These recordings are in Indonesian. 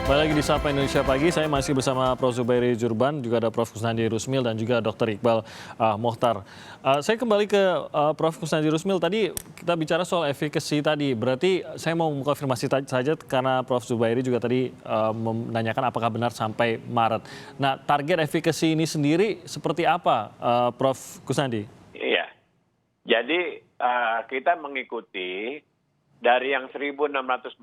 Kembali lagi di Sapa Indonesia Pagi, saya masih bersama Prof. Zubairi Jurban, juga ada Prof. Kusnandi Rusmil dan juga Dr. Iqbal Mokhtar. Saya kembali ke Prof. Kusnandi Rusmil, tadi kita bicara soal efikasi tadi, berarti saya mau mengkonfirmasi saja karena Prof. Zubairi juga tadi menanyakan apakah benar sampai Maret. Nah, target efikasi ini sendiri seperti apa, Prof. Kusnandi? Iya, jadi kita mengikuti dari yang 1.620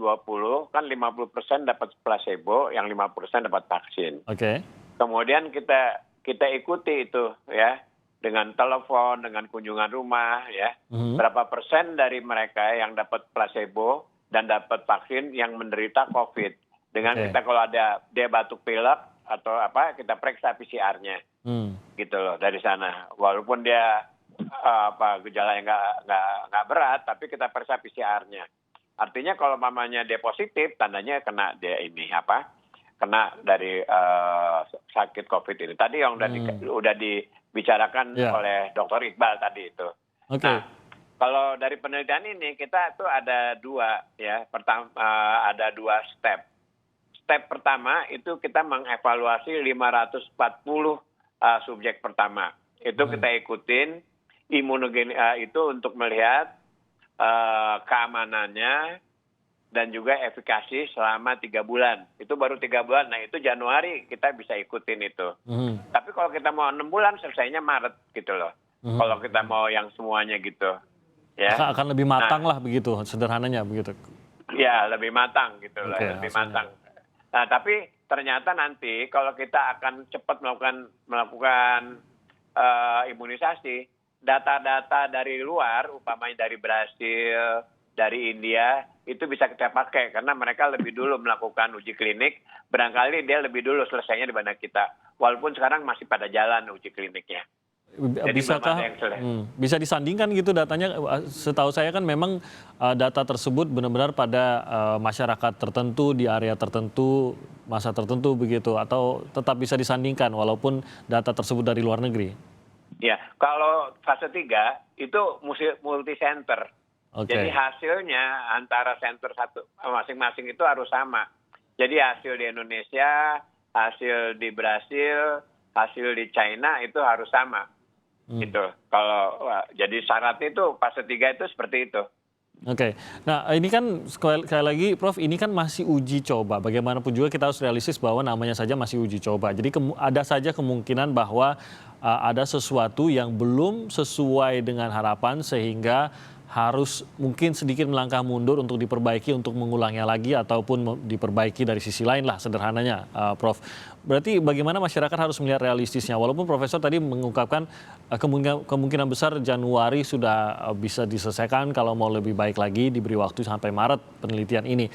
kan 50% dapat placebo, yang 50% dapat vaksin. Oke. Kemudian kita ikuti itu ya dengan telepon, dengan kunjungan rumah ya. Berapa persen dari mereka yang dapat placebo dan dapat vaksin yang menderita COVID. Dengan kita kalau ada dia batuk pilek atau apa kita periksa PCR-nya. Gitu loh dari sana. Walaupun dia gejala yang nggak berat, tapi kita periksa PCR-nya. Artinya kalau mamanya dia positif, tandanya kena dia kena dari sakit COVID ini. Tadi yang udah dibicarakan oleh Dr. Iqbal tadi itu. Nah, kalau dari penelitian ini kita tuh ada dua ya. Pertama ada dua step. Step pertama itu kita mengevaluasi 540 subjek pertama. Itu kita ikutin imunogen itu untuk melihat keamanannya dan juga efikasi selama 3 bulan. Itu baru 3 bulan. Nah itu Januari kita bisa ikutin itu. Tapi kalau kita mau 6 bulan selesainya Maret gitu loh. Kalau kita mau yang semuanya gitu. Ya. Akan lebih matang lah begitu, sederhananya begitu. Ya lebih matang gitu loh, lebih matang. Nah tapi ternyata nanti kalau kita akan cepat melakukan imunisasi, data-data dari luar, umpamanya dari Brasil, dari India, itu bisa kita pakai karena mereka lebih dulu melakukan uji klinik, barangkali dia lebih dulu selesainya dibanding kita. Walaupun sekarang masih pada jalan uji kliniknya. Jadi bisa disandingkan gitu datanya? Setahu saya kan memang data tersebut benar-benar pada masyarakat tertentu, di area tertentu, masa tertentu begitu, atau tetap bisa disandingkan walaupun data tersebut dari luar negeri? Ya, kalau fase 3 itu multi center. Jadi hasilnya antara center masing-masing itu harus sama. Jadi hasil di Indonesia, hasil di Brasil, hasil di China itu harus sama. Gitu. Jadi syaratnya itu fase 3 itu seperti itu. Nah ini kan sekali lagi Prof, ini kan masih uji coba. Bagaimanapun juga kita harus realistis bahwa namanya saja masih uji coba. Jadi ada saja kemungkinan bahwa ada sesuatu yang belum sesuai dengan harapan sehingga harus mungkin sedikit melangkah mundur untuk diperbaiki, untuk mengulangnya lagi ataupun diperbaiki dari sisi lain lah sederhananya, Prof. Berarti bagaimana masyarakat harus melihat realistisnya? Walaupun Profesor tadi mengungkapkan kemungkinan besar Januari sudah bisa diselesaikan, kalau mau lebih baik lagi diberi waktu sampai Maret penelitian ini.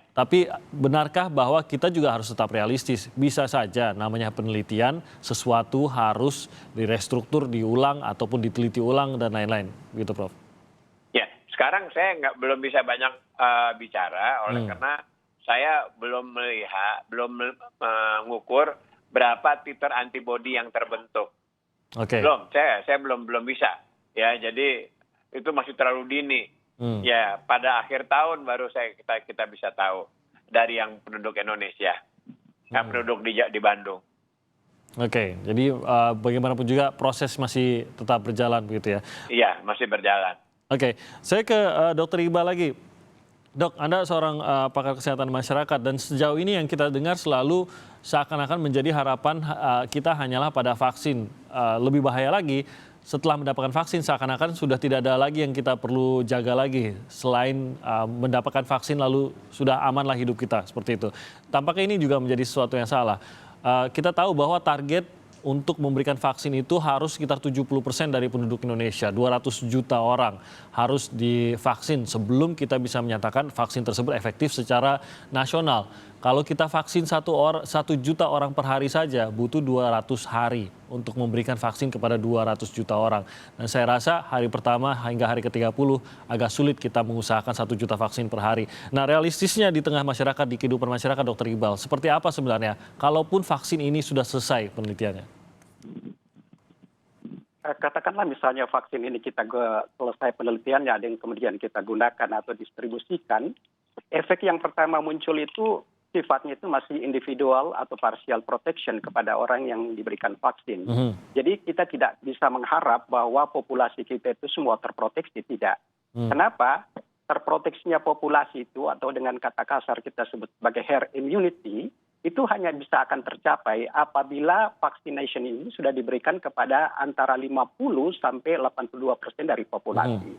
Tapi benarkah bahwa kita juga harus tetap realistis? Bisa saja namanya penelitian, sesuatu harus direstruktur, diulang ataupun diteliti ulang dan lain-lain, gitu Prof. Sekarang saya belum bisa banyak bicara karena saya belum mengukur berapa titer antibodi yang terbentuk. Belum, saya belum bisa. Ya, jadi itu masih terlalu dini. Ya, pada akhir tahun baru kita bisa tahu dari yang penduduk Indonesia, yang penduduk di Bandung. Jadi bagaimanapun juga proses masih tetap berjalan begitu ya? Iya, masih berjalan. Saya ke Dr. Iqbal lagi. Dok, Anda seorang pakar kesehatan masyarakat dan sejauh ini yang kita dengar selalu seakan-akan menjadi harapan kita hanyalah pada vaksin. Lebih bahaya lagi, setelah mendapatkan vaksin seakan-akan sudah tidak ada lagi yang kita perlu jaga lagi. Selain mendapatkan vaksin lalu sudah amanlah hidup kita, seperti itu. Tampaknya ini juga menjadi sesuatu yang salah. Kita tahu bahwa target untuk memberikan vaksin itu harus sekitar 70% dari penduduk Indonesia, 200 juta orang harus divaksin sebelum kita bisa menyatakan vaksin tersebut efektif secara nasional. Kalau kita vaksin 1 juta orang per hari saja butuh 200 hari untuk memberikan vaksin kepada 200 juta orang. Dan saya rasa hari pertama hingga hari ke-30 agak sulit kita mengusahakan 1 juta vaksin per hari. Nah, realistisnya di tengah masyarakat, di kehidupan masyarakat, Dr. Iqbal, seperti apa sebenarnya kalaupun vaksin ini sudah selesai penelitiannya? Katakanlah misalnya vaksin ini kita selesai penelitiannya, ada yang kemudian kita gunakan atau distribusikan, efek yang pertama muncul itu sifatnya itu masih individual atau partial protection kepada orang yang diberikan vaksin. Jadi kita tidak bisa mengharap bahwa populasi kita itu semua terproteksi, tidak. Kenapa? Terproteksinya populasi itu atau dengan kata kasar kita sebut sebagai herd immunity, itu hanya bisa akan tercapai apabila vaccination ini sudah diberikan kepada antara 50 sampai 82% dari populasi.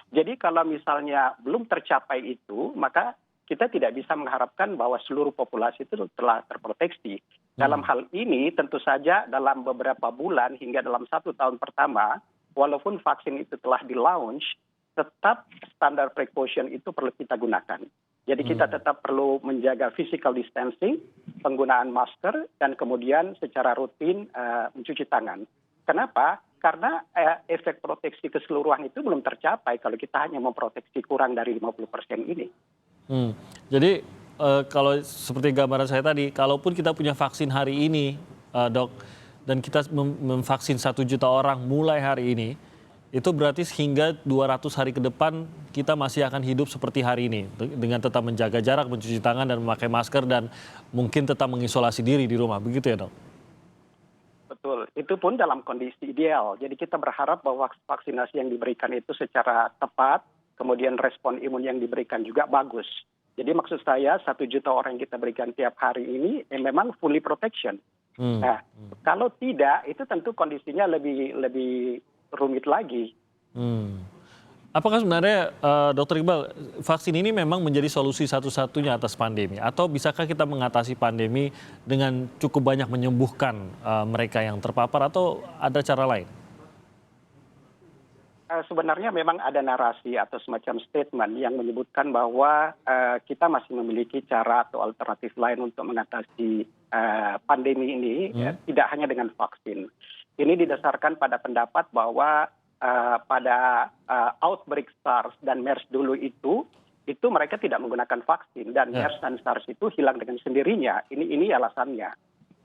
Jadi kalau misalnya belum tercapai itu, maka kita tidak bisa mengharapkan bahwa seluruh populasi itu telah terproteksi. Dalam hal ini tentu saja dalam beberapa bulan hingga dalam 1 tahun pertama, walaupun vaksin itu telah di-launch, tetap standar precaution itu perlu kita gunakan. Jadi kita tetap perlu menjaga physical distancing, penggunaan masker, dan kemudian secara rutin mencuci tangan. Kenapa? Karena efek proteksi keseluruhan itu belum tercapai kalau kita hanya memproteksi kurang dari 50% ini. Jadi kalau seperti gambaran saya tadi, kalaupun kita punya vaksin hari ini, Dok, dan kita memvaksin 1 juta orang mulai hari ini, itu berarti hingga 200 hari ke depan kita masih akan hidup seperti hari ini dengan tetap menjaga jarak, mencuci tangan dan memakai masker dan mungkin tetap mengisolasi diri di rumah, begitu ya, Dok? Betul, itu pun dalam kondisi ideal. Jadi kita berharap bahwa vaksinasi yang diberikan itu secara tepat, kemudian respon imun yang diberikan juga bagus. Jadi maksud saya 1 juta orang yang kita berikan tiap hari ini memang fully protection. Nah, kalau tidak itu tentu kondisinya lebih rumit lagi. Apakah sebenarnya Dr. Iqbal, vaksin ini memang menjadi solusi satu-satunya atas pandemi? Atau bisakah kita mengatasi pandemi dengan cukup banyak menyembuhkan mereka yang terpapar atau ada cara lain? Sebenarnya memang ada narasi atau semacam statement yang menyebutkan bahwa kita masih memiliki cara atau alternatif lain untuk mengatasi pandemi ini, ya, tidak hanya dengan vaksin. Ini didasarkan pada pendapat bahwa pada outbreak SARS dan MERS dulu itu mereka tidak menggunakan vaksin dan MERS dan SARS itu hilang dengan sendirinya. Ini alasannya.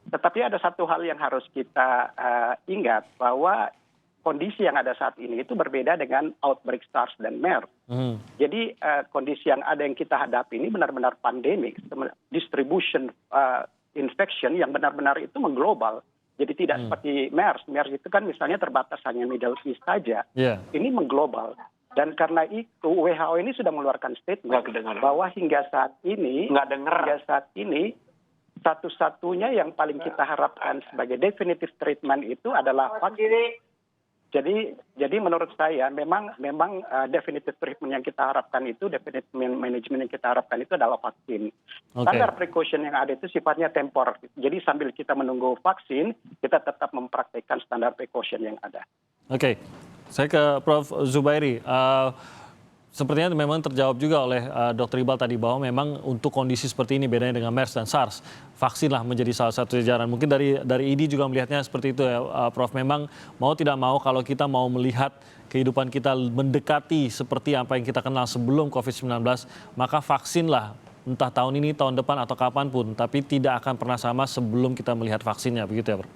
Tetapi ada satu hal yang harus kita ingat bahwa kondisi yang ada saat ini itu berbeda dengan outbreak SARS dan MERS. Jadi kondisi yang ada yang kita hadapi ini benar-benar pandemik, distribution infection yang benar-benar itu mengglobal. Jadi tidak seperti MERS. MERS itu kan misalnya terbatas hanya Middle East saja. Ini mengglobal. Dan karena itu WHO ini sudah mengeluarkan statement bahwa hingga saat ini satu-satunya yang paling kita harapkan sebagai definitive treatment itu adalah vaksin. Jadi menurut saya memang definitive treatment yang kita harapkan itu, definitive management yang kita harapkan itu adalah vaksin. Standar precaution yang ada itu sifatnya tempor. Jadi sambil kita menunggu vaksin, kita tetap mempraktikkan standar precaution yang ada. Oke, saya ke Prof. Zubairi. Sepertinya memang terjawab juga oleh Dr. Iqbal tadi bahwa memang untuk kondisi seperti ini bedanya dengan MERS dan SARS, vaksinlah menjadi salah satu jalan. Mungkin dari ID juga melihatnya seperti itu ya, Prof. Memang mau tidak mau kalau kita mau melihat kehidupan kita mendekati seperti apa yang kita kenal sebelum COVID-19, maka vaksinlah entah tahun ini, tahun depan atau kapanpun, tapi tidak akan pernah sama sebelum kita melihat vaksinnya, begitu ya, Prof?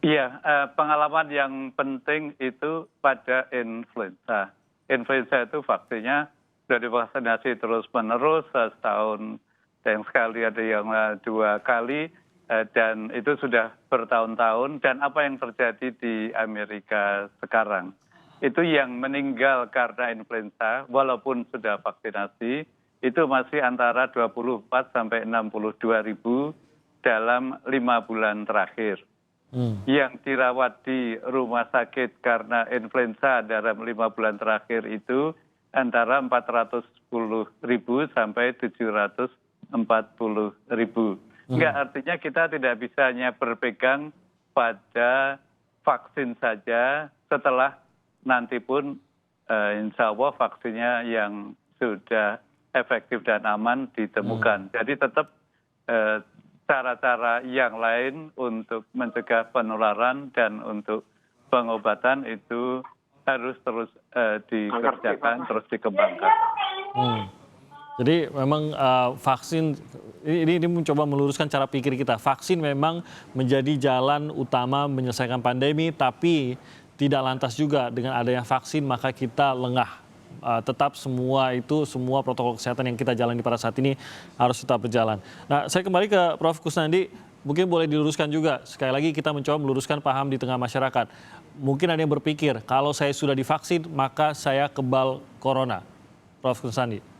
Iya, pengalaman yang penting itu pada influenza. Influenza itu vaksinnya sudah divaksinasi terus-menerus setahun, dan sekali ada yang 2 kali, dan itu sudah bertahun-tahun. Dan apa yang terjadi di Amerika sekarang, itu yang meninggal karena influenza, walaupun sudah vaksinasi, itu masih antara 24 sampai 62 ribu dalam 5 bulan terakhir. Yang dirawat di rumah sakit karena influenza dalam 5 bulan terakhir itu antara 410 ribu sampai 740 ribu. Enggak, artinya kita tidak bisa hanya berpegang pada vaksin saja, setelah nanti pun insya Allah vaksinnya yang sudah efektif dan aman ditemukan. Jadi tetap cara-cara yang lain untuk mencegah penularan dan untuk pengobatan itu harus terus dikerjakan, terus dikembangkan. Jadi memang vaksin, ini mencoba meluruskan cara pikir kita. Vaksin memang menjadi jalan utama menyelesaikan pandemi, tapi tidak lantas juga dengan adanya vaksin maka kita lengah tetap semua protokol kesehatan yang kita jalani pada saat ini harus tetap berjalan. Nah, saya kembali ke Prof. Kusnandi, mungkin boleh diluruskan juga. Sekali lagi kita mencoba meluruskan paham di tengah masyarakat. Mungkin ada yang berpikir, kalau saya sudah divaksin, maka saya kebal corona. Prof. Kusnandi.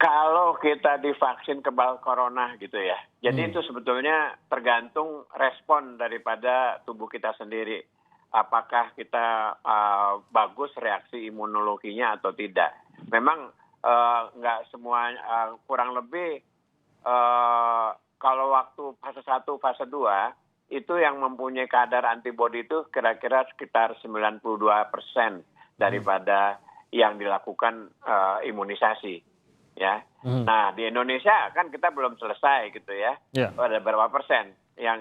Kalau kita divaksin kebal corona gitu ya, jadi itu sebetulnya tergantung respon daripada tubuh kita sendiri. Apakah kita bagus reaksi imunologinya atau tidak. Memang nggak semua, kurang lebih kalau waktu fase 1, fase 2, itu yang mempunyai kadar antibodi itu kira-kira sekitar 92% daripada yang dilakukan imunisasi. Ya, nah di Indonesia kan kita belum selesai gitu ya. Ada berapa persen yang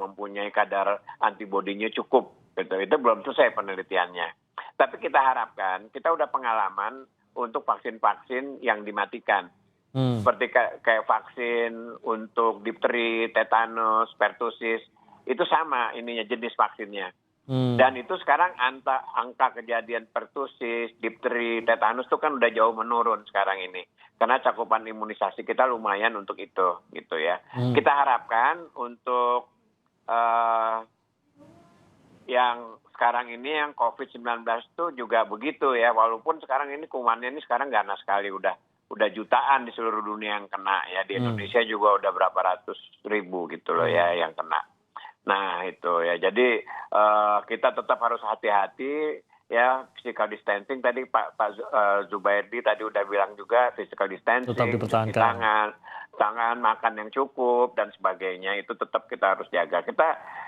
mempunyai kadar antibodinya cukup gitu. Itu belum selesai penelitiannya. Tapi kita harapkan kita udah pengalaman untuk vaksin-vaksin yang dimatikan. Seperti kayak vaksin untuk difteri, tetanus, pertusis, itu sama ininya jenis vaksinnya. Dan itu sekarang angka kejadian pertusis, difteri, tetanus itu kan udah jauh menurun sekarang ini. Karena cakupan imunisasi kita lumayan untuk itu, gitu ya. Kita harapkan untuk yang sekarang ini yang COVID-19 itu juga begitu ya. Walaupun sekarang ini kumannya ini sekarang ganas sekali, udah jutaan di seluruh dunia yang kena ya. Di Indonesia juga udah berapa ratus ribu gitu loh ya yang kena. Nah itu ya, jadi kita tetap harus hati-hati ya, physical distancing tadi Pak Zubairdi tadi udah bilang juga, physical distancing, cuci tangan, makan yang cukup dan sebagainya, itu tetap kita harus jaga.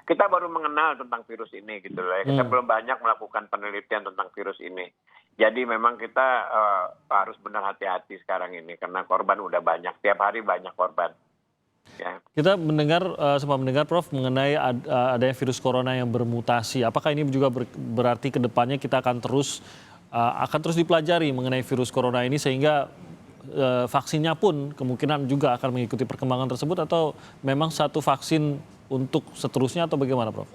Kita baru mengenal tentang virus ini gitu loh ya, kita belum banyak melakukan penelitian tentang virus ini. Jadi memang kita harus benar hati-hati sekarang ini karena korban udah banyak, tiap hari banyak korban. Ya. Kita sempat mendengar Prof mengenai adanya virus corona yang bermutasi. Apakah ini juga berarti ke depannya kita akan terus dipelajari mengenai virus corona ini sehingga vaksinnya pun kemungkinan juga akan mengikuti perkembangan tersebut, atau memang satu vaksin untuk seterusnya atau bagaimana Prof?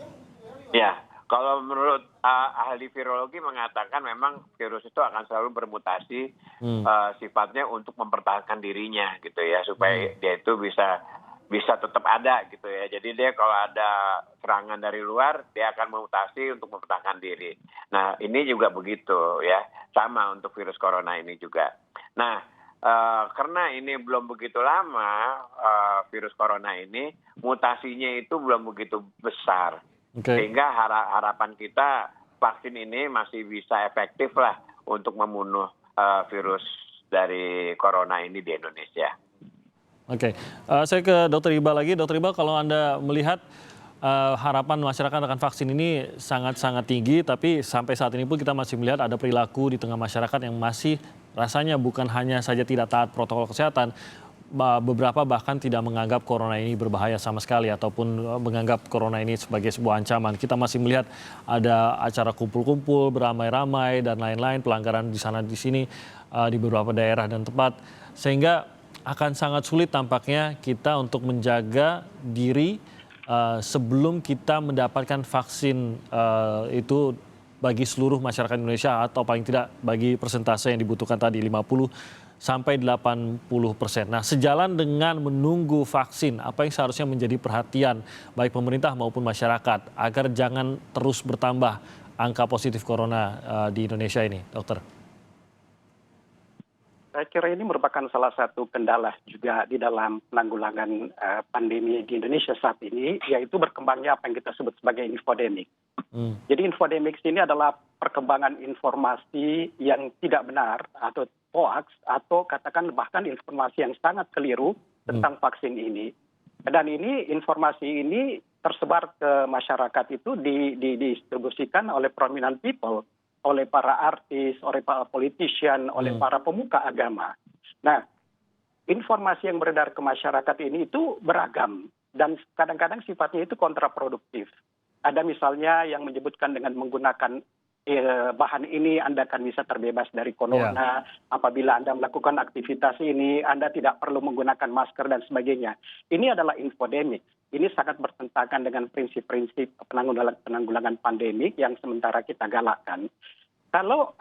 Ya, kalau menurut ahli virologi mengatakan memang virus itu akan selalu bermutasi sifatnya untuk mempertahankan dirinya gitu ya, supaya dia itu bisa tetap ada gitu ya. Jadi dia kalau ada serangan dari luar, dia akan memutasi untuk mempertahankan diri. Nah ini juga begitu ya, sama untuk virus corona ini juga. Nah karena ini belum begitu lama virus corona ini, mutasinya itu belum begitu besar. Sehingga harapan kita vaksin ini masih bisa efektif lah untuk membunuh virus dari corona ini di Indonesia. Oke, saya ke Dr. Iqbal lagi. Dr. Iqbal, kalau Anda melihat harapan masyarakat akan vaksin ini sangat-sangat tinggi, tapi sampai saat ini pun kita masih melihat ada perilaku di tengah masyarakat yang masih rasanya bukan hanya saja tidak taat protokol kesehatan, beberapa bahkan tidak menganggap corona ini berbahaya sama sekali ataupun menganggap corona ini sebagai sebuah ancaman. Kita masih melihat ada acara kumpul-kumpul, beramai-ramai dan lain-lain, pelanggaran di sana di sini di beberapa daerah dan tempat, sehingga akan sangat sulit tampaknya kita untuk menjaga diri sebelum kita mendapatkan vaksin itu bagi seluruh masyarakat Indonesia, atau paling tidak bagi persentase yang dibutuhkan tadi 50-80%. Nah, sejalan dengan menunggu vaksin, apa yang seharusnya menjadi perhatian baik pemerintah maupun masyarakat agar jangan terus bertambah angka positif corona di Indonesia ini, dokter? Saya kira ini merupakan salah satu kendala juga di dalam penanggulangan pandemi di Indonesia saat ini, yaitu berkembangnya apa yang kita sebut sebagai infodemik. Jadi infodemik ini adalah perkembangan informasi yang tidak benar atau hoax, atau katakan bahkan informasi yang sangat keliru tentang vaksin ini. Dan ini informasi ini tersebar ke masyarakat itu didistribusikan oleh prominent people, oleh para artis, oleh para politician, oleh para pemuka agama. Nah, informasi yang beredar ke masyarakat ini itu beragam dan kadang-kadang sifatnya itu kontraproduktif. Ada misalnya yang menyebutkan dengan menggunakan bahan ini Anda akan bisa terbebas dari corona, apabila Anda melakukan aktivitas ini Anda tidak perlu menggunakan masker dan sebagainya. Ini adalah infodemik. ini sangat bertentangan dengan prinsip-prinsip penanggulangan pandemik yang sementara kita galakkan. Kalau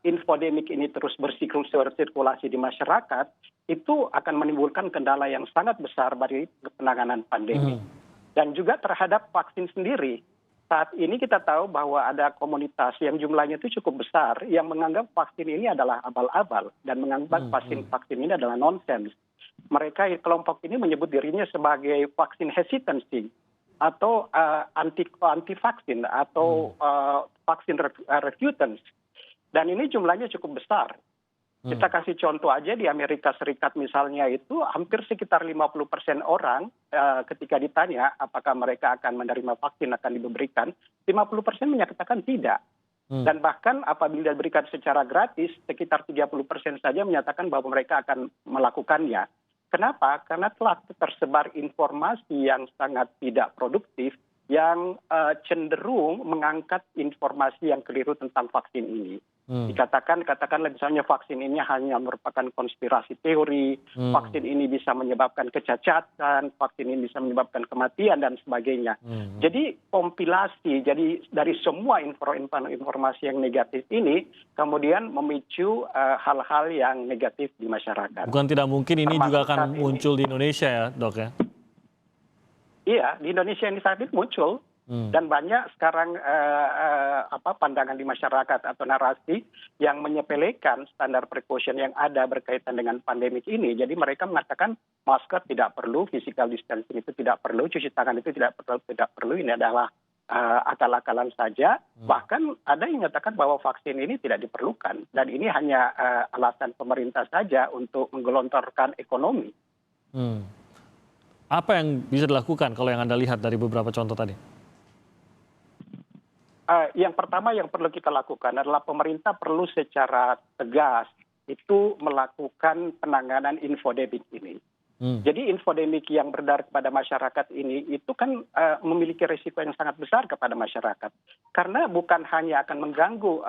infodemik ini terus bersirkulasi di masyarakat, itu akan menimbulkan kendala yang sangat besar bagi penanganan pandemi. Dan juga terhadap vaksin sendiri. Saat ini kita tahu bahwa ada komunitas yang jumlahnya itu cukup besar yang menganggap vaksin ini adalah abal-abal dan menganggap vaksin ini adalah nonsens. Mereka kelompok ini menyebut dirinya sebagai vaksin hesitancy atau anti vaksin atau vaksin refutants. Dan ini jumlahnya cukup besar. Kita kasih contoh aja di Amerika Serikat misalnya itu hampir sekitar 50% orang ketika ditanya apakah mereka akan menerima vaksin akan diberikan, 50% menyatakan tidak. Dan bahkan apabila diberikan secara gratis, sekitar 30% saja menyatakan bahwa mereka akan melakukannya. Kenapa? Karena telah tersebar informasi yang sangat tidak produktif yang cenderung mengangkat informasi yang keliru tentang vaksin ini. Katakanlah misalnya vaksin ini hanya merupakan konspirasi teori, vaksin ini bisa menyebabkan kecacatan, vaksin ini bisa menyebabkan kematian dan sebagainya. Jadi kompilasi dari semua informasi yang negatif ini kemudian memicu hal-hal yang negatif di masyarakat. Bukan tidak mungkin ini juga akan muncul di Indonesia ya, Dok ya? Iya, di Indonesia ini saat ini muncul. Dan banyak sekarang pandangan di masyarakat atau narasi yang menyepelekan standar precaution yang ada berkaitan dengan pandemik ini. Jadi mereka mengatakan masker tidak perlu, physical distancing itu tidak perlu, cuci tangan itu tidak perlu. Ini adalah akal-akalan saja. Bahkan ada yang menyatakan bahwa vaksin ini tidak diperlukan. Dan ini hanya alasan pemerintah saja untuk menggelontorkan ekonomi. Apa yang bisa dilakukan kalau yang Anda lihat dari beberapa contoh tadi? Yang pertama yang perlu kita lakukan adalah pemerintah perlu secara tegas itu melakukan penanganan infodemik ini. Jadi infodemik yang beredar kepada masyarakat ini itu kan memiliki risiko yang sangat besar kepada masyarakat. Karena bukan hanya akan mengganggu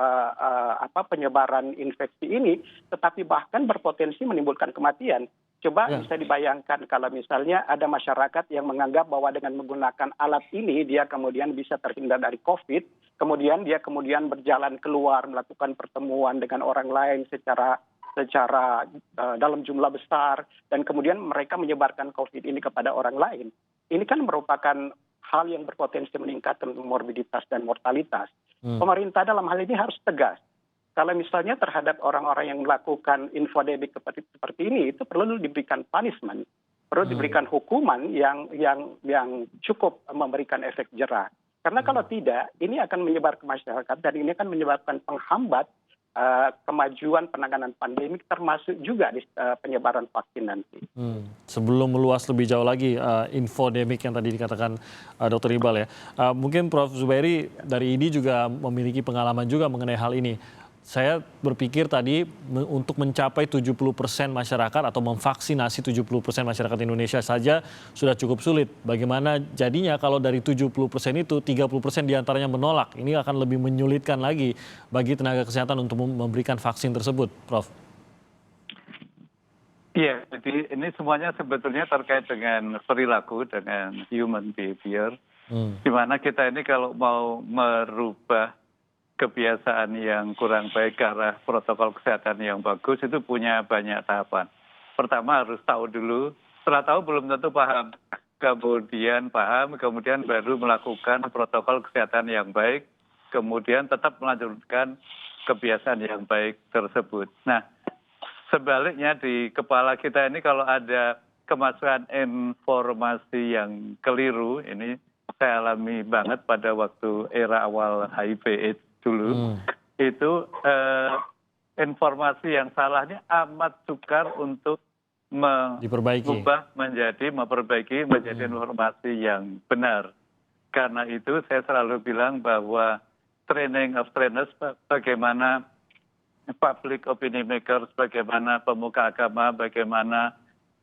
penyebaran infeksi ini, tetapi bahkan berpotensi menimbulkan kematian. Coba bisa dibayangkan kalau misalnya ada masyarakat yang menganggap bahwa dengan menggunakan alat ini dia kemudian bisa terhindar dari COVID, kemudian dia berjalan keluar melakukan pertemuan dengan orang lain secara dalam jumlah besar dan kemudian mereka menyebarkan COVID ini kepada orang lain. Ini kan merupakan hal yang berpotensi meningkatkan morbiditas dan mortalitas. Pemerintah dalam hal ini harus tegas. Kalau misalnya terhadap orang-orang yang melakukan infodemik seperti ini, itu perlu diberikan punishment, perlu diberikan hukuman yang cukup memberikan efek jera. Karena kalau tidak, ini akan menyebar ke masyarakat dan ini akan menyebabkan penghambat kemajuan penanganan pandemik termasuk juga di penyebaran vaksin nanti. Sebelum meluas lebih jauh lagi infodemik yang tadi dikatakan Dr. Iqbal ya, mungkin Prof. Zubairi dari IDI juga memiliki pengalaman juga mengenai hal ini. Saya berpikir tadi untuk mencapai 70% masyarakat atau memvaksinasi 70% masyarakat Indonesia saja sudah cukup sulit. Bagaimana jadinya kalau dari 70% itu 30% diantaranya menolak. Ini akan lebih menyulitkan lagi bagi tenaga kesehatan untuk memberikan vaksin tersebut, Prof. Iya, jadi ini semuanya sebetulnya terkait dengan perilaku, dengan human behavior. Di mana kita ini kalau mau merubah kebiasaan yang kurang baik ke arah protokol kesehatan yang bagus itu punya banyak tahapan. Pertama harus tahu dulu, setelah tahu belum tentu paham. Kemudian paham, kemudian baru melakukan protokol kesehatan yang baik, kemudian tetap melanjutkan kebiasaan yang baik tersebut. Nah, sebaliknya di kepala kita ini kalau ada kemasukan informasi yang keliru, ini saya alami banget pada waktu era awal HIV/AIDS dulu, itu informasi yang salahnya amat sukar untuk memperbaiki menjadi informasi yang benar. Karena itu saya selalu bilang bahwa training of trainers, bagaimana public opinion makers, bagaimana pemuka agama, bagaimana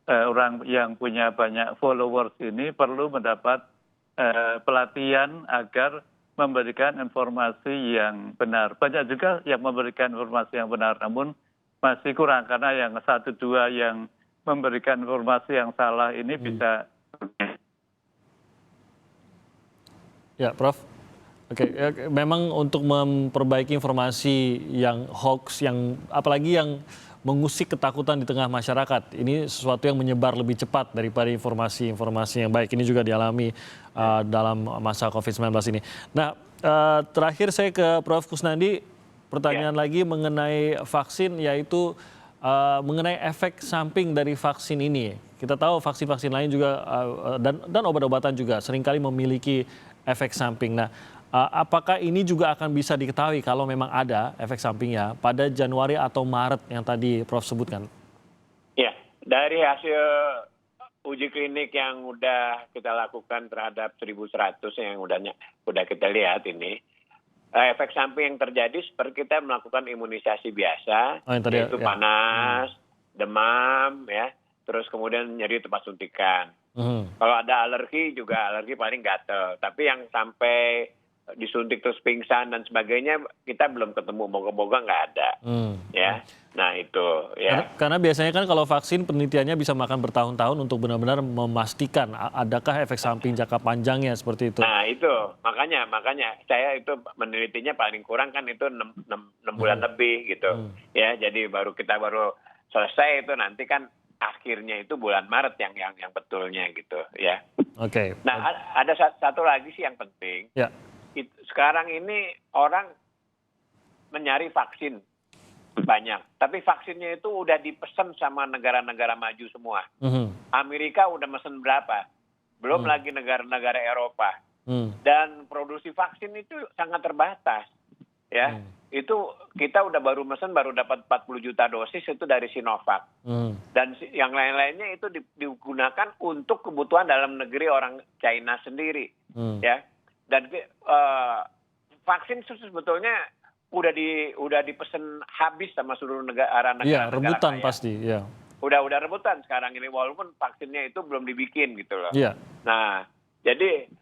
orang yang punya banyak followers ini perlu mendapat pelatihan agar memberikan informasi yang benar. Banyak juga yang memberikan informasi yang benar, namun masih kurang karena yang 1-2 yang memberikan informasi yang salah ini bisa. Ya, Prof. Oke, ya, memang untuk memperbaiki informasi yang hoax, yang apalagi yang mengusik ketakutan di tengah masyarakat, ini sesuatu yang menyebar lebih cepat daripada informasi-informasi yang baik. Ini juga dialami dalam masa COVID-19 ini. Nah, terakhir saya ke Prof. Kusnandi, pertanyaan lagi mengenai vaksin, yaitu mengenai efek samping dari vaksin ini. Kita tahu vaksin-vaksin lain juga dan obat-obatan juga seringkali memiliki efek samping. Nah, apakah ini juga akan bisa diketahui kalau memang ada efek sampingnya pada Januari atau Maret yang tadi Prof sebutkan? Ya, dari hasil uji klinik yang udah kita lakukan terhadap 1.100 yang udah kita lihat ini, efek samping yang terjadi seperti kita melakukan imunisasi biasa, yaitu panas, demam, ya, terus kemudian nyeri tempat suntikan. Kalau ada alergi juga alergi paling gatel. Tapi yang sampai disuntik terus pingsan dan sebagainya kita belum ketemu, moga-moga nggak ada. Ya, nah itu ya. Karena biasanya kan kalau vaksin penelitiannya bisa makan bertahun-tahun untuk benar-benar memastikan adakah efek samping jangka panjangnya seperti itu. Nah itu makanya saya itu menelitinya paling kurang kan itu 6 bulan lebih gitu. Ya, jadi kita baru selesai itu nanti kan akhirnya itu bulan Maret yang betulnya gitu ya. Oke. Nah ada satu lagi sih yang penting. Ya. Sekarang ini orang mencari vaksin banyak, tapi vaksinnya itu udah dipesan sama negara-negara maju semua. Amerika udah mesen berapa? Belum lagi negara-negara Eropa. Dan produksi vaksin itu sangat terbatas. Ya, itu kita udah baru dapat 40 juta dosis itu dari Sinovac. Dan yang lain-lainnya itu digunakan untuk kebutuhan dalam negeri orang China sendiri. Ya. Dan vaksin sebetulnya udah dipesan habis sama seluruh negara. Iya, rebutan kaya. pasti. Ya. Udah rebutan sekarang ini walaupun vaksinnya itu belum dibikin gitu loh. Iya. Nah, jadi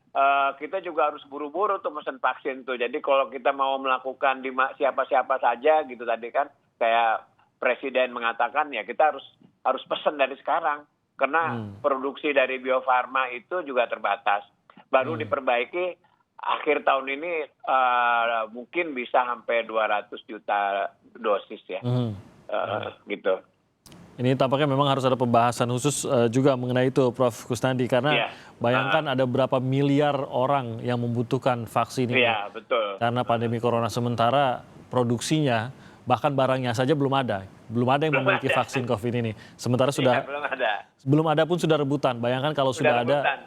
kita juga harus buru-buru tuh pesan vaksin tuh. Jadi kalau kita mau melakukan di siapa-siapa saja gitu tadi kan kayak Presiden mengatakan ya kita harus pesan dari sekarang karena produksi dari Bio Farma itu juga terbatas. Baru diperbaiki akhir tahun ini mungkin bisa sampai 200 juta dosis ya, gitu. Ini tampaknya memang harus ada pembahasan khusus juga mengenai itu, Prof. Kusnandi, karena bayangkan ada berapa miliar orang yang membutuhkan vaksin ini. Iya, betul. Karena pandemi corona, sementara produksinya bahkan barangnya saja belum ada yang memiliki vaksin COVID ini. Sementara sudah belum ada pun sudah rebutan. Bayangkan kalau sudah ada.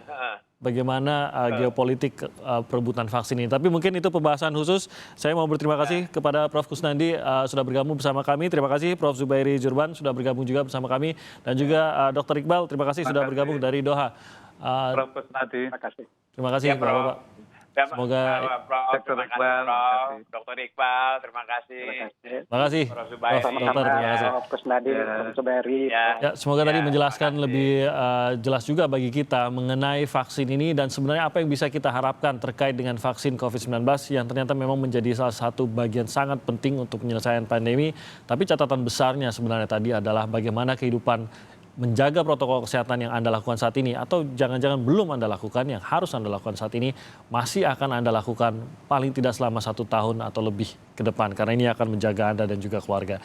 Bagaimana geopolitik perebutan vaksin ini. Tapi mungkin itu pembahasan khusus. Saya mau berterima kasih kepada Prof. Kusnandi sudah bergabung bersama kami. Terima kasih Prof. Zubairi Jurban sudah bergabung juga bersama kami. Dan juga Dr. Iqbal, terima kasih sudah bergabung dari Doha. Prof. Kusnandi. Terima kasih Bapak-Bapak. Semoga terima kasih Dr. Iqbal, terima kasih. Terima kasih Prof. Dokter, terima kasih. Ya, semoga tadi menjelaskan lebih jelas juga bagi kita mengenai vaksin ini dan sebenarnya apa yang bisa kita harapkan terkait dengan vaksin COVID-19 yang ternyata memang menjadi salah satu bagian sangat penting untuk penyelesaian pandemi. Tapi catatan besarnya sebenarnya tadi adalah bagaimana kehidupan menjaga protokol kesehatan yang Anda lakukan saat ini atau jangan-jangan belum Anda lakukan yang harus Anda lakukan saat ini masih akan Anda lakukan paling tidak selama 1 tahun atau lebih ke depan karena ini akan menjaga Anda dan juga keluarga.